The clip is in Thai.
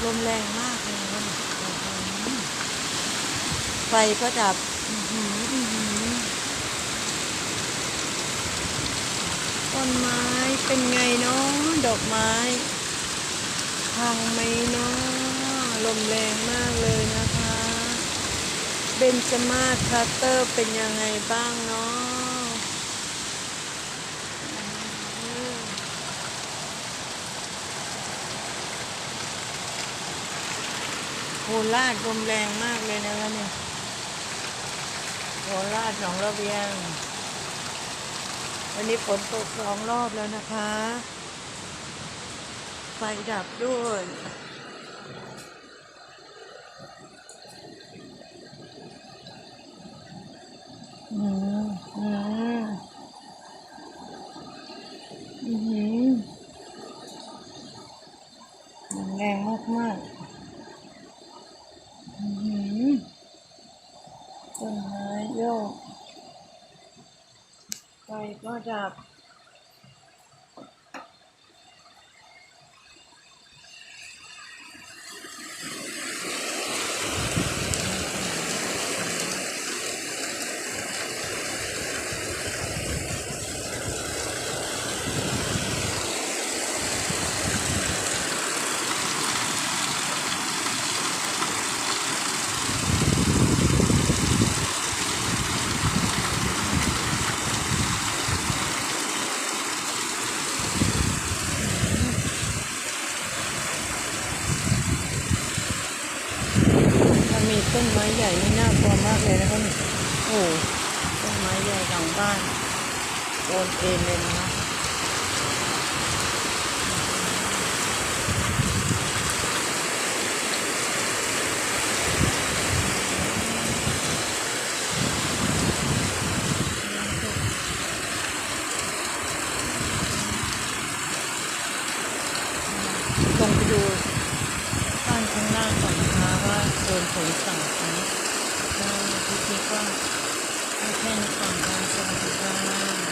ลมแรงมากเลยนะไฟก็ดับต้นไม้เป็นไงเนาะดอกไม้พังไหมเนาะลมแรงมากเลยนะคะเบนจมาศคาร์เตอร์เป็นยังไงบ้างเนาะโคราชลมแรงมากเลยนะคะเนี่ยโคราชหนองระเวียงวันนี้ฝนตก2 รอบแล้วนะคะไฟดับด้วยอืมอืมอืมแรงมากมากต้นไม้โยกไฟก็ดับถ้ามีต้นไม้ใหญ่นี่น่ากลัวมากเลยนะคะเนี่ยโอ้ต้นไม้ใหญ่หลังบ้านโอนเอ็นเลยนะคะลงไปดูบ้านข้างล่างก่อนนะคะว่าโดนฝนสั่งไหมถ้าพี่ก็ให้แค่นี้ก่อนค่ะสวัสดีค่ะ